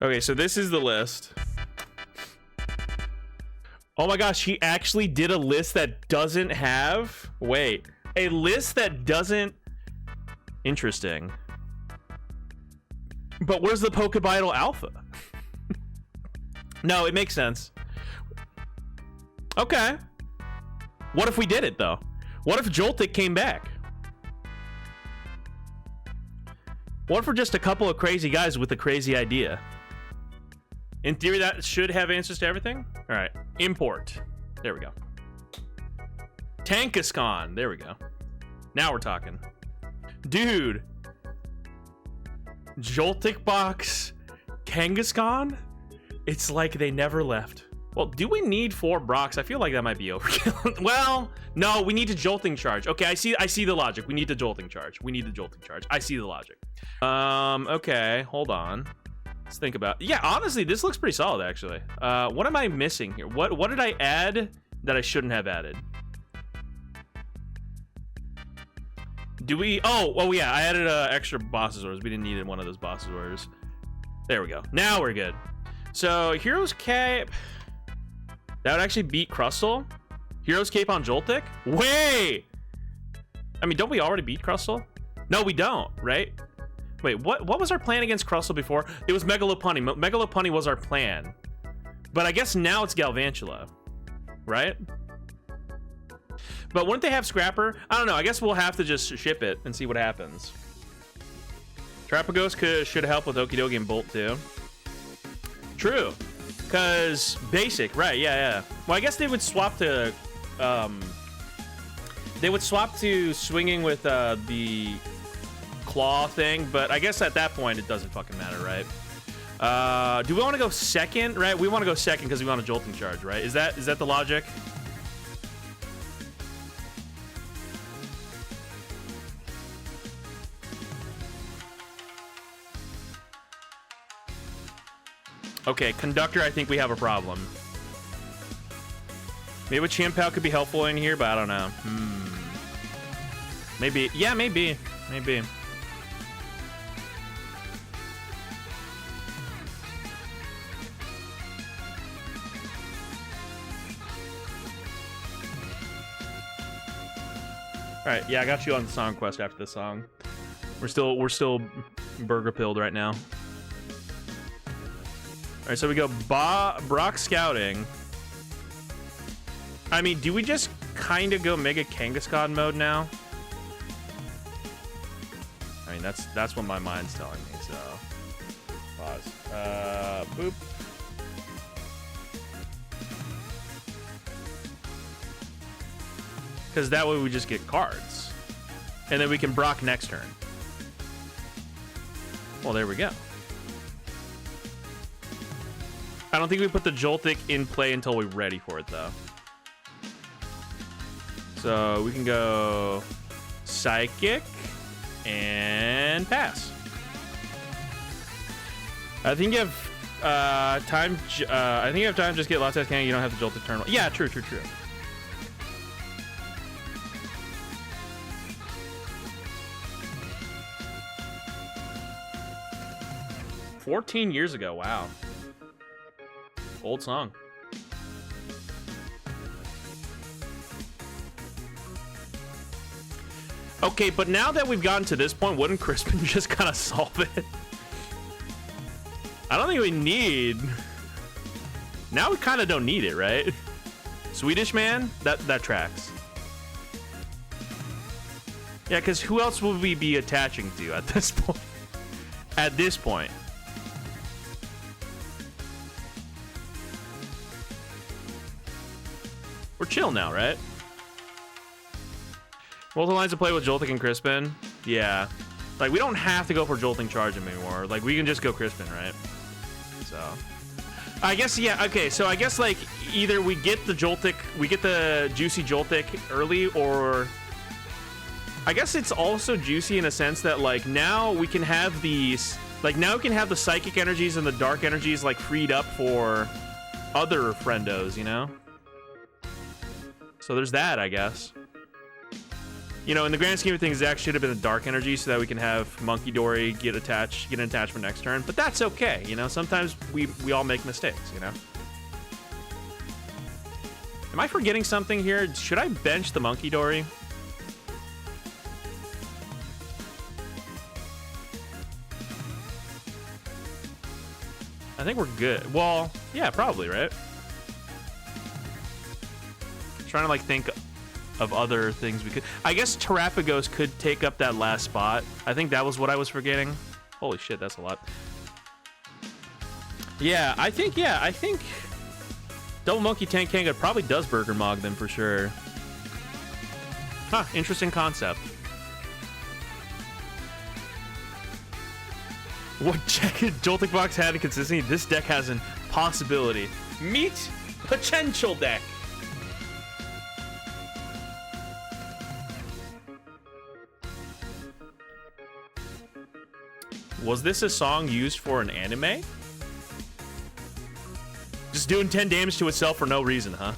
Okay, so this is the list. Oh my gosh, he actually did a list that doesn't have... Wait, a list that doesn't... Interesting. But where's the Pokebidle Alpha? No, it makes sense. Okay. What if we did it, though? What if Joltik came back? What if we're just a couple of crazy guys with a crazy idea? In theory, that should have answers to everything. All right, import. There we go. Kangaskhan. There we go. Now we're talking. Dude. Joltik box Kangaskhan? It's like they never left. Well, do we need 4 Brocks? I feel like that might be overkill. Well, no, we need to jolting charge. Okay, I see the logic. We need the jolting charge. I see the logic. Okay, hold on. Let's think about. Yeah, honestly, this looks pretty solid actually. What am I missing here? What did I add that I shouldn't have added? Do we? Oh yeah, I added extra bosses orders. We didn't need one of those bosses orders. There we go. Now we're good. So Hero's Cape. That would actually beat Crustle. Hero's Cape on Joltik? Wait! I mean, don't we already beat Crustle? No, we don't, right? Wait, what was our plan against Crustle before? It was Megalopunny. Megalopunny was our plan. But I guess now it's Galvantula, right? But wouldn't they have Scrapper? I don't know. I guess we'll have to just ship it and see what happens. Terapagos should help with Okie Dokie and Bolt too. True. Because basic, right? Yeah. Well, I guess they would swap to, swinging with the claw thing, but I guess at that point it doesn't fucking matter, right? Do we want to go second? Right, we want to go second because we want a jolting charge, right? Is that the logic? Okay, Conductor, I think we have a problem. Maybe a Chimpao could be helpful in here, but I don't know. Maybe. Yeah, maybe. Alright, yeah, I got you on the song quest after the song. We're still burger pilled right now. Alright, so we go Brock Scouting. I mean, do we just kind of go Mega Kangaskhan mode now? I mean, that's what my mind's telling me, so... Pause. Boop. Because that way we just get cards. And then we can Brock next turn. Well, there we go. I don't think we put the Joltik in play until we're ready for it, though. So we can go Psychic and pass. I think you have time. I think you have time. Just get Latias Kang. You don't have the Joltik turn. Yeah, true. 14 years ago. Wow. Old song. Okay, but now that we've gotten to this point, wouldn't Crispin just kind of solve it? I don't think we need... Now we kind of don't need it, right? Swedish Man? That tracks. Yeah, because who else would we be attaching to at this point? At this point. We're chill now, right? Multiple lines to play with Joltik and Crispin. Yeah. Like, we don't have to go for Jolting Charge anymore. Like, we can just go Crispin, right? So. I guess, yeah, okay. So, I guess, like, either we get the Joltik, we get the juicy Joltik early, or... I guess it's also juicy in a sense that, like, now we can have these... Like, now we can have the Psychic energies and the Dark energies, like, freed up for other friendos, you know? So there's that, I guess. You know, in the grand scheme of things, Zach should have been a dark energy so that we can have Munkidori get an attachment next turn. But that's okay, you know. Sometimes we all make mistakes, you know. Am I forgetting something here? Should I bench the Munkidori? I think we're good. Well, yeah, probably, right? Trying to like think of other things we could. I guess Terapagos could take up that last spot. I think that was what I was forgetting. Holy shit, that's a lot. Yeah, I think Double Monkey Tank Kanga probably does Burger Mog them for sure. Huh, interesting concept. What Joltik box had in consistency? This deck has an possibility. Meet potential deck. Was this a song used for an anime? Just doing 10 damage to itself for no reason, huh?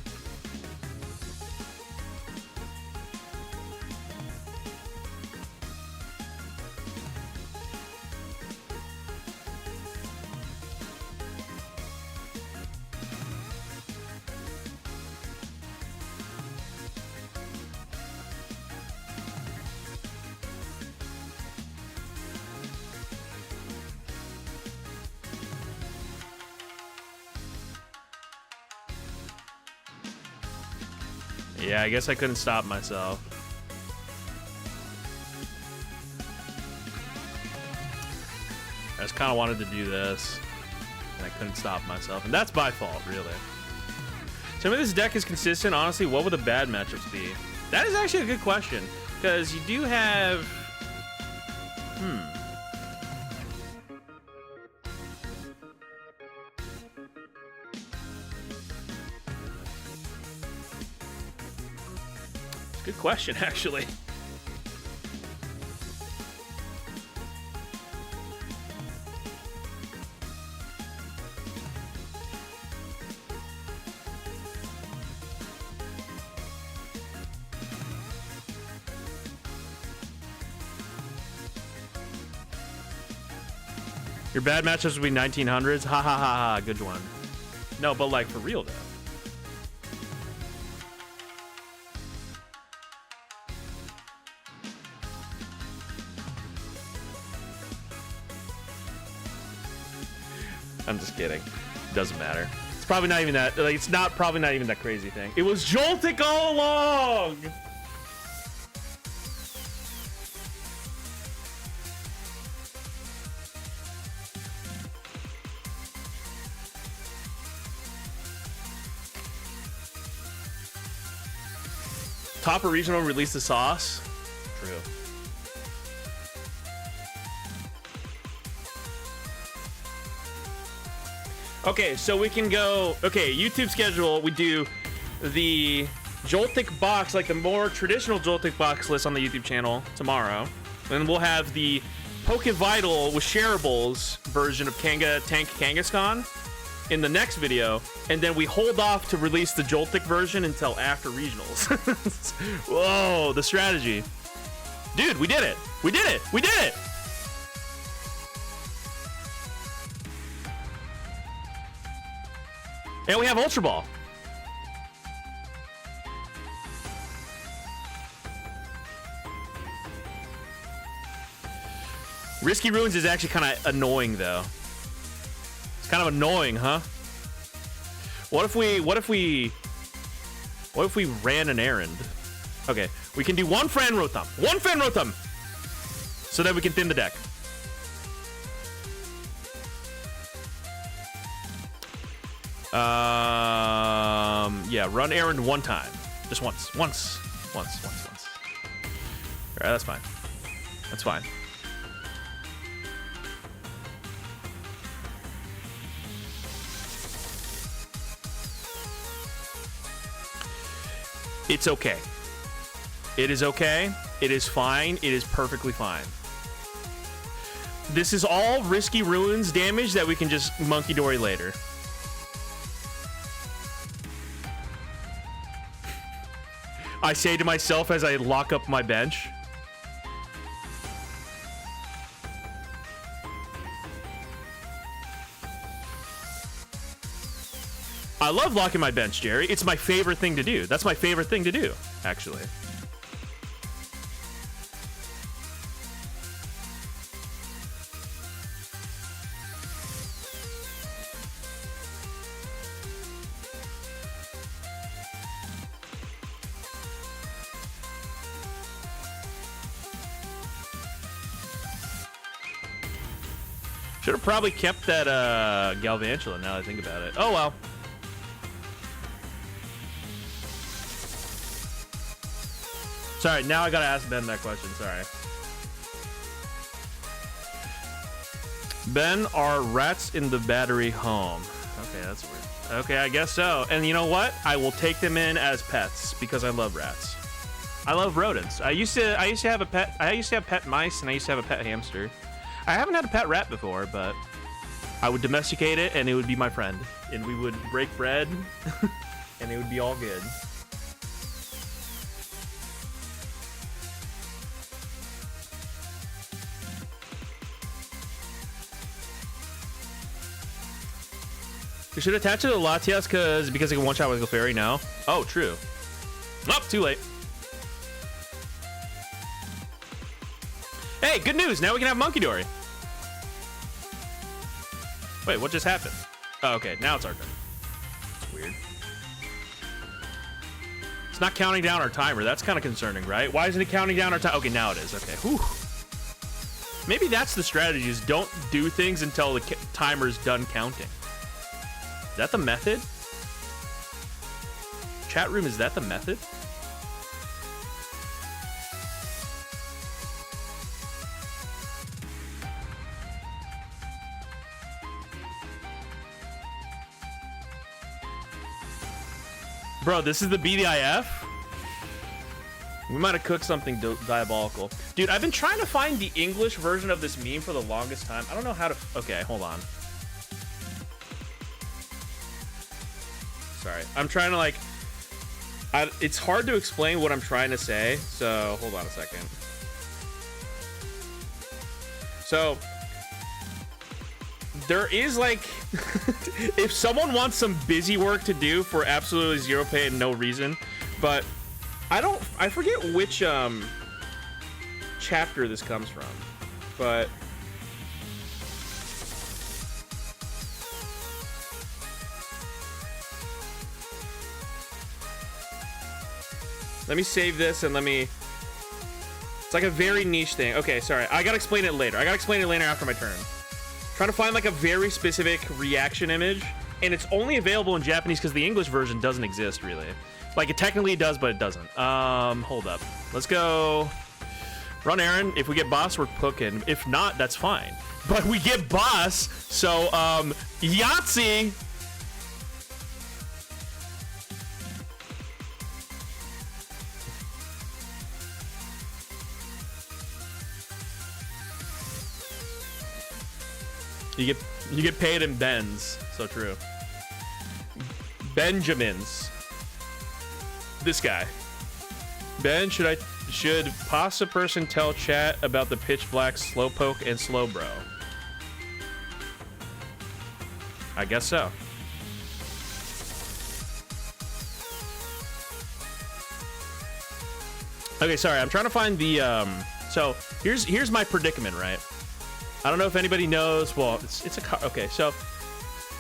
Yeah, I guess I couldn't stop myself. I just kind of wanted to do this, and I couldn't stop myself, and that's my fault, really. Tell me this deck is consistent. Honestly, what would the bad matchups be? That is actually a good question, because you do have... Good question, actually. Your bad matchups would be 1900s? Ha ha ha ha, good one. No, but like for real though. I'm just kidding. Doesn't matter. It's probably not even that. Like, it's not probably not even that crazy thing. It was Joltik all along. Topper Regional released the sauce. True. Okay, so we can go... Okay, YouTube schedule, we do the Joltik box, like the more traditional Joltik box list on the YouTube channel tomorrow. Then we'll have the Pokevital with shareables version of Tank Kangaskhan in the next video. And then we hold off to release the Joltik version until after regionals. Whoa, the strategy. Dude, we did it! We did it! We did it! And we have Ultra Ball. Risky Ruins is actually kind of annoying, though. It's kind of annoying, huh? What if we ran an errand? Okay, we can do one Fan Rotom. One Fan Rotom! So that we can thin the deck. Yeah, run errand one time. Just once. Once. All right, that's fine. That's fine. It's okay. It is okay. It is fine. It is perfectly fine. This is all Risky Ruins damage that we can just Munkidori later. I say to myself as I lock up my bench. I love locking my bench, Jerry. It's my favorite thing to do. That's my favorite thing to do, actually. Should have probably kept that Galvantula now that I think about it. Oh well. Sorry, now I gotta ask Ben that question. Sorry. Ben, are rats in the battery home? Okay, that's weird. Okay, I guess so. And you know what? I will take them in as pets because I love rats. I love rodents. I used to have a pet. I used to have pet mice and I used to have a pet hamster. I haven't had a pet rat before, but I would domesticate it and it would be my friend. And we would break bread and it would be all good. You should attach it to the Latias because it can one-shot with Clefairy now. Oh, true. Oh, too late. Hey, good news. Now we can have Munkidori. Wait, what just happened? Oh, okay. Now it's our turn. It's weird. It's not counting down our timer. That's kind of concerning, right? Why isn't it counting down our time? Okay, now it is. Okay. Whew. Maybe that's the strategy, is don't do things until the timer's done counting. Is that the method? Chat room, is that the method? Bro, this is the BDIF? We might have cooked something diabolical. Dude, I've been trying to find the English version of this meme for the longest time. I don't know how to... Okay, hold on. Sorry. I'm trying to, like... it's hard to explain what I'm trying to say, so hold on a second. So... there is, like... if someone wants some busy work to do for absolutely zero pay and no reason, but I forget which chapter this comes from, but let me save this and let me... It's like a very niche thing. Okay, sorry. I gotta explain it later. After my turn. Trying to find like a very specific reaction image, and it's only available in Japanese because the English version doesn't exist really. Like it technically does, but it doesn't. Hold up. Let's go run errand. If we get boss, we're cooking. If not, that's fine. But we get boss, so Yahtzee. You get paid in Bens. So true. Benjamins. This guy. Ben, should pasta person tell chat about the pitch black slowpoke and slow bro? I guess so. Okay, sorry. I'm trying to find the so here's my predicament, right? I don't know if anybody knows. Well, okay. So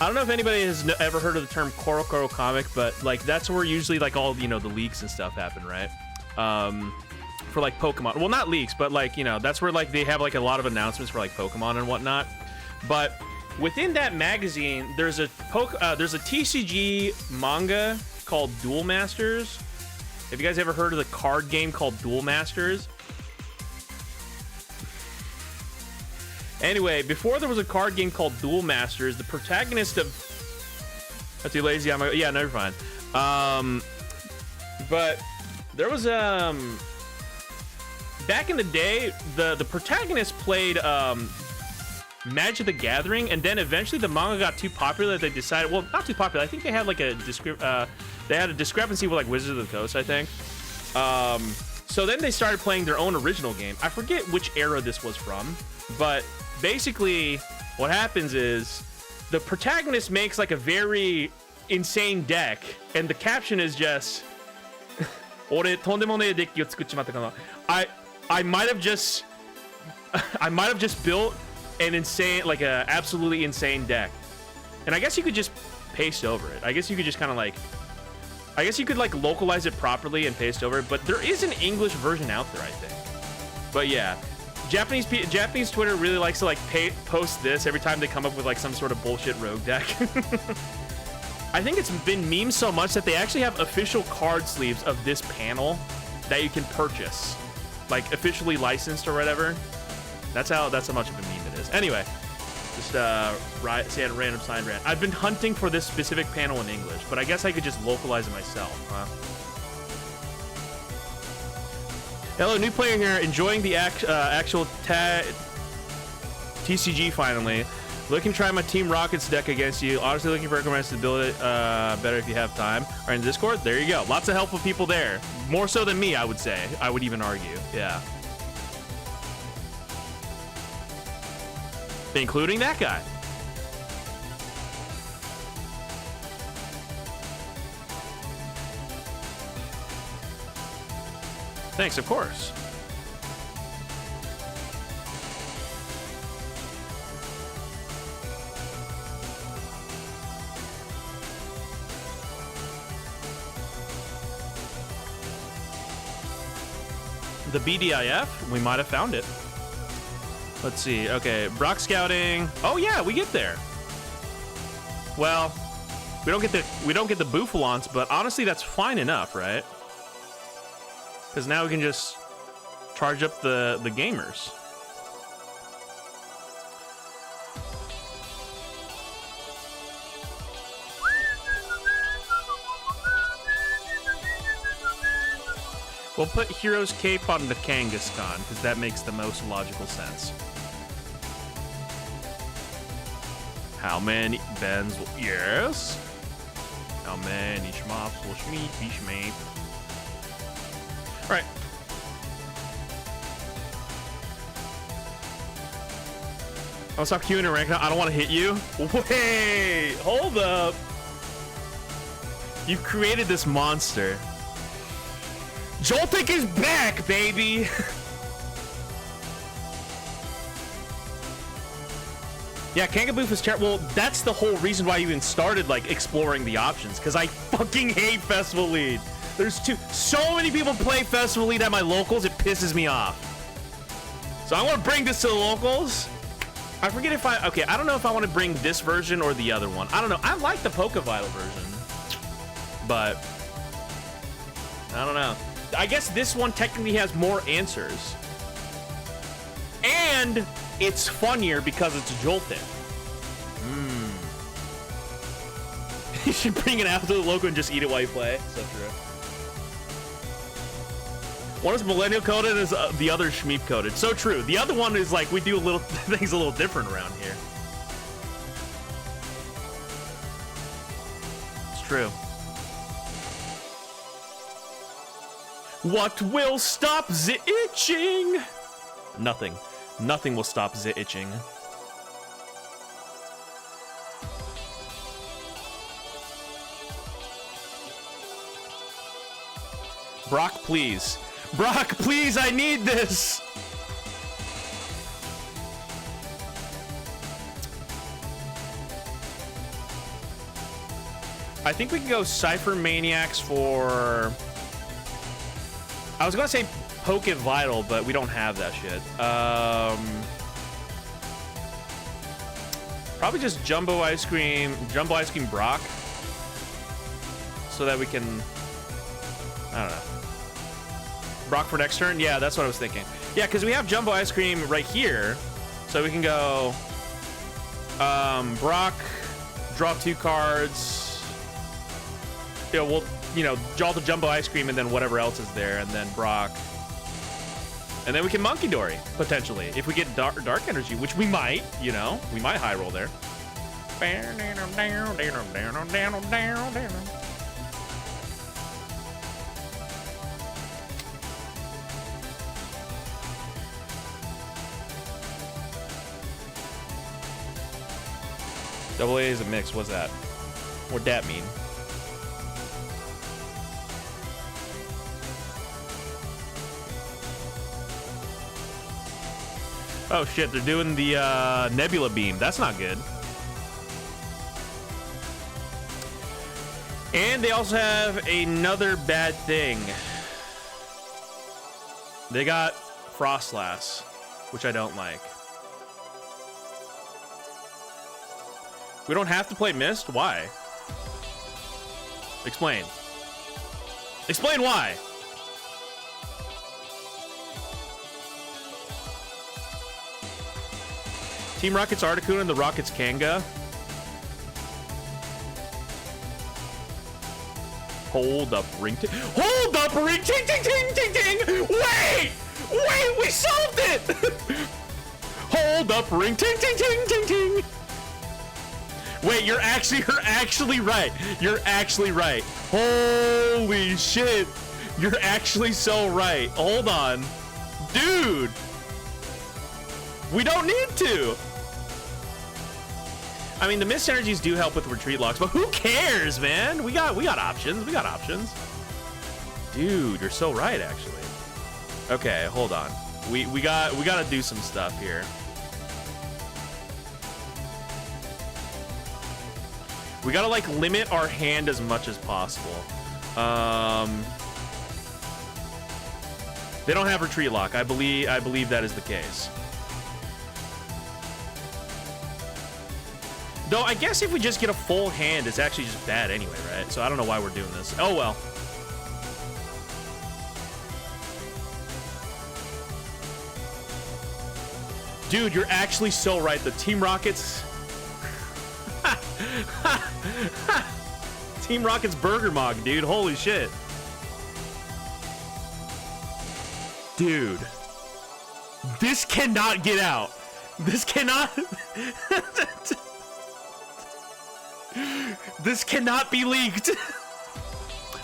I don't know if anybody has ever heard of the term Korokoro comic, but like that's where usually like all the leaks and stuff happen, right? For like Pokemon. Well, not leaks, but like that's where like they have like a lot of announcements for like Pokemon and whatnot. But within that magazine, there's a TCG manga called Duel Masters. Have you guys ever heard of the card game called Duel Masters? Anyway, before there was a card game called Duel Masters, the protagonist of... That's too lazy. Yeah, no, you're fine. But there was back in the day, the protagonist played Magic the Gathering, and then eventually the manga got too popular that they decided... Well, not too popular. I think they had like a discrepancy with like Wizards of the Coast, I think. So then they started playing their own original game. I forget which era this was from, but basically what happens is the protagonist makes like a very insane deck, and the caption is just I might have just built an insane, like a absolutely insane deck. And I guess you could just paste over it. I guess you could just kind of like, I guess you could like localize it properly and paste over it, but there is an English version out there, I think. But yeah, Japanese Twitter really likes to like post this every time they come up with like some sort of bullshit rogue deck. I think it's been memed so much that they actually have official card sleeves of this panel that you can purchase, like officially licensed or whatever. That's how much of a meme it is. Anyway, just say a random side rant. I've been hunting for this specific panel in English, but I guess I could just localize it myself, huh? Hello, new player here, enjoying the actual TCG finally. Looking to try my Team Rockets deck against you. Honestly, looking for recommends to build it better if you have time. Or in the Discord, there you go. Lots of helpful people there. More so than me, I would say. I would even argue, yeah. Including that guy. Thanks, of course. The BDIF, we might have found it. Let's see. Okay, Brock scouting. Oh yeah, we get there. Well, we don't get the Bouffalants, but honestly, that's fine enough, right? Because now we can just charge up the gamers. We'll put Hero's Cape on the Kangaskhan, because that makes the most logical sense. How many Bens will... Yes? How many Schmops will Schmeep be Schmeep? Alright. I'll stop queuing and rank now. I don't want to hit you. Wait! Hold up! You created this monster. Joltik is back, baby! Yeah, Kangaboof is terrible. Well, that's the whole reason why I even started, like, exploring the options. Because I fucking hate Festival Lead. There's so many people play Festival Lead at my locals, it pisses me off. So I want to bring this to the locals. I forget if okay, I don't know if I want to bring this version or the other one. I don't know. I like the Pokevital version. But I don't know. I guess this one technically has more answers. And it's funnier because it's Joltik. You should bring it out to the local and just eat it while you play. So true. One is millennial coded and the other Schmeep coded. So true. The other one is like we do things a little different around here. It's true. What will stop the itching? Nothing. Nothing will stop the itching. Brock, please. Brock, please, I need this! I think we can go Ciphermaniacs for... I was gonna say Pokevital, but we don't have that shit. Probably just Jumbo Ice Cream Brock. So that we can... I don't know. Brock for next turn? Yeah, that's what I was thinking. Yeah, because we have Jumbo Ice Cream right here. So we can go... Brock, draw 2 cards. Yeah, we'll... You know, draw the Jumbo Ice Cream and then whatever else is there, and then Brock. And then we can Munkidori, potentially. If we get Dark Energy, which we might, you know. We might high roll there. Double A is a mix. What's that? What'd that mean? Oh shit, they're doing the Nebula beam. That's not good. And they also have another bad thing. They got Frostlass, which I don't like. We don't have to play Mist? Why? Explain. Explain why. Team Rocket's Articuno and the Rocket's Kanga. Hold up, ring ting. Hold up, ring ting ting ting ting ting. Wait! Wait, we solved it! Hold up, ring ting ting ting ting ting. Wait, you're actually right. You're actually right. Holy shit. You're actually so right. Hold on. Dude. We don't need to. I mean, the Mist Energies do help with retreat locks, but who cares, man? We got options. We got options. Dude, you're so right, actually. Okay, hold on. We gotta do some stuff here. We gotta like limit our hand as much as possible. They don't have retreat lock. I believe that is the case. Though I guess if we just get a full hand, it's actually just bad anyway, right? So I don't know why we're doing this. Oh well. Dude, you're actually so right. The Team Rockets... Team Rocket's Burger Mog, dude. Holy shit. Dude. This cannot get out. This cannot... This cannot be leaked.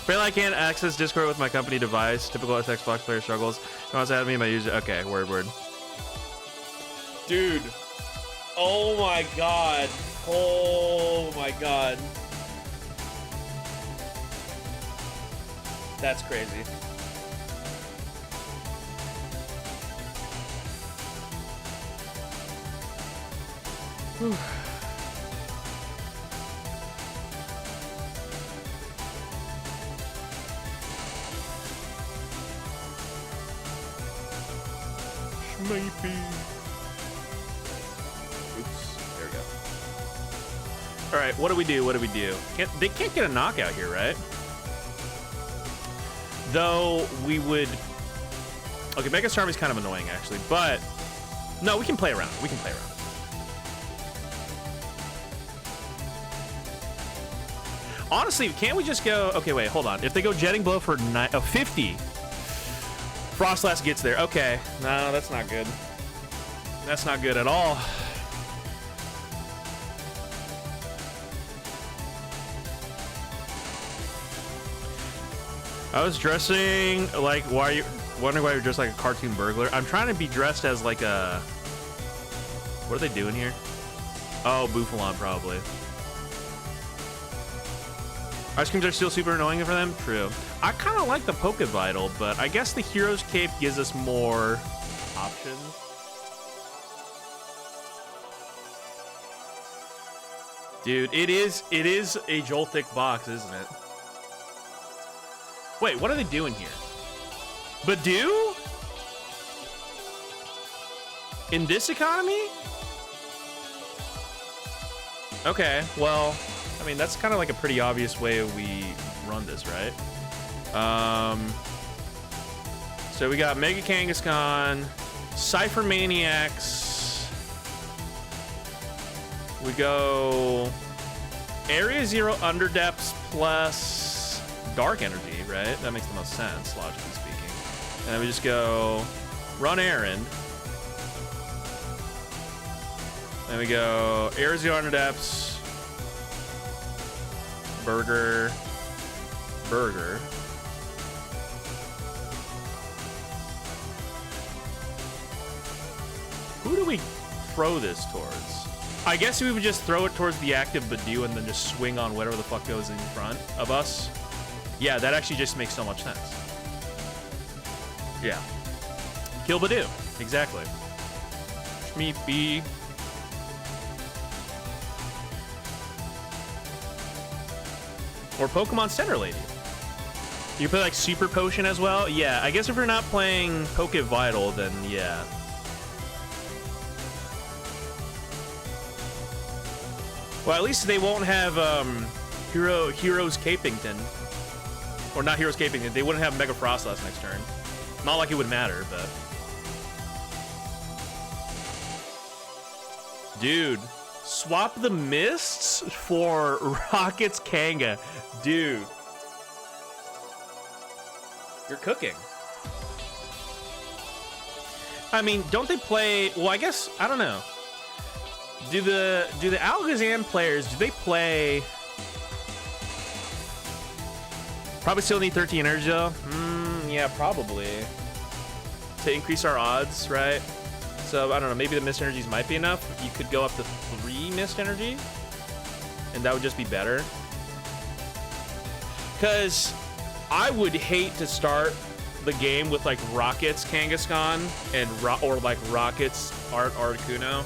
Apparently I can't access Discord with my company device. Typical Xbox player struggles. You want to add me my user? Okay, word. Dude. Oh my god. Oh my god. That's crazy. Whew. Maybe. Oops. There we go. All right. What do we do? They can't get a knockout here, right? Though we would. Okay, Mega Starmie is kind of annoying, actually, but no, we can play around. Honestly, can't we just go? Okay, wait, hold on. If they go Jetting Blow for 50. Frostlass gets there. Okay. No, that's not good. That's not good at all. I was dressing like, wondering why you're dressed like a cartoon burglar. I'm trying to be dressed as like a... What are they doing here? Oh, Bouffalant probably. Ice creams are still super annoying for them? True. I kind of like the Poké Vital, but I guess the Hero's Cape gives us more options. Dude, it is a Joltik box, isn't it? Wait, what are they doing here? Badoo? In this economy? Okay, well... I mean, that's kind of like a pretty obvious way we run this, right? So we got Mega Kangaskhan, Ciphermaniacs. We go Area Zero Underdepths plus Dark Energy, right? That makes the most sense, logically speaking. And then we just go Run Errand. Then we go Area Zero Underdepths. Burger. Who do we throw this towards? I guess we would just throw it towards the active Badoo and then just swing on whatever the fuck goes in front of us. Yeah, that actually just makes so much sense. Yeah. Kill Badoo. Exactly. Me be. Or Pokemon Center Lady. You play like Super Potion as well? Yeah, I guess if you're not playing Poke Vital, then yeah. Well, at least they won't have Heroes Capington. Or not Heroes Capington, they wouldn't have Mega Frostlass next turn. Not like it would matter, but... Dude, swap the Mists for Rocket's Kanga. Dude. You're cooking. I mean, don't they play... Well, I guess... I don't know. Do the Alakazam players, do they play... Probably still need 13 energy though? Yeah, probably. To increase our odds, right? So, I don't know, maybe the Mist Energies might be enough. You could go up to 3 Mist Energy. And that would just be better. Because I would hate to start the game with like Rocket's Kangaskhan and or like Rocket's Articuno.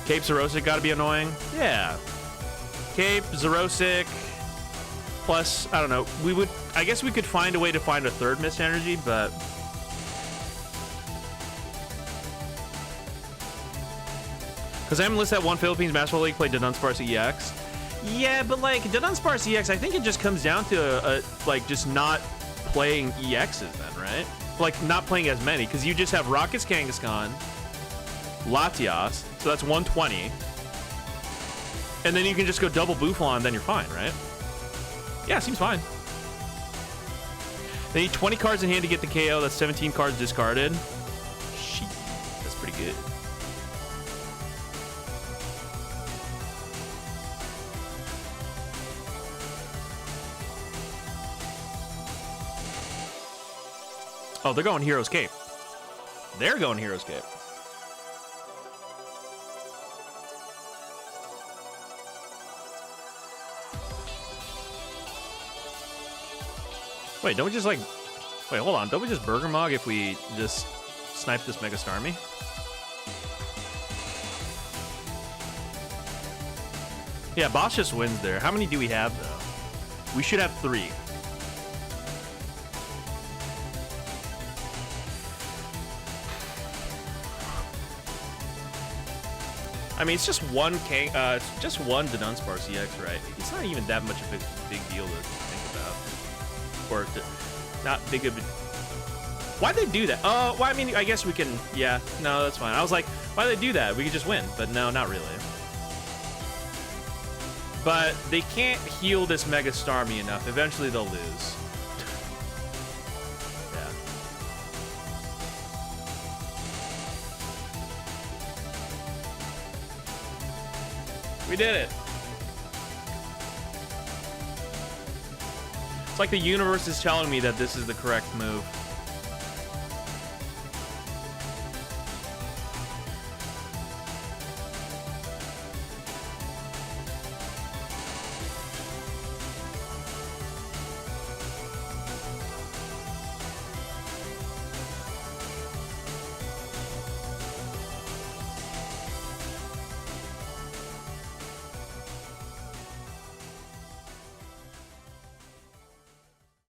Cape Xerosic gotta be annoying. Yeah. Cape, Xerosic, plus, I don't know, I guess we could find a way to find a third Mist Energy, but... Because I'm listed at one Philippines Basketball League, played Dunsparce EX. Yeah, but like, Dunsparce EX, I think it just comes down to, like, just not playing EXs then, right? Like, not playing as many, because you just have Rocket's Kangaskhan, Latias, so that's 120. And then you can just go double Bouffalant, and then you're fine, right? Yeah, seems fine. They need 20 cards in hand to get the KO. That's 17 cards discarded. Shit, that's pretty good. Oh, they're going Hero's Cape. They're going Hero's Cape. Wait, don't we just like... Wait, hold on. Don't we just Burger Mog if we just snipe this Mega Starmie? Yeah, boss just wins there. How many do we have, though? We should have 3. I mean, it's just one just one Dunsparce EX, right? It's not even that much of a big deal to think about. Or not big of a... Why'd they do that? Oh, well, I mean, I guess we can... Yeah, no, that's fine. I was like, why'd they do that? We could just win. But no, not really. But they can't heal this Mega Starmie enough. Eventually they'll lose. Yeah. We did it. It's like the universe is telling me that this is the correct move.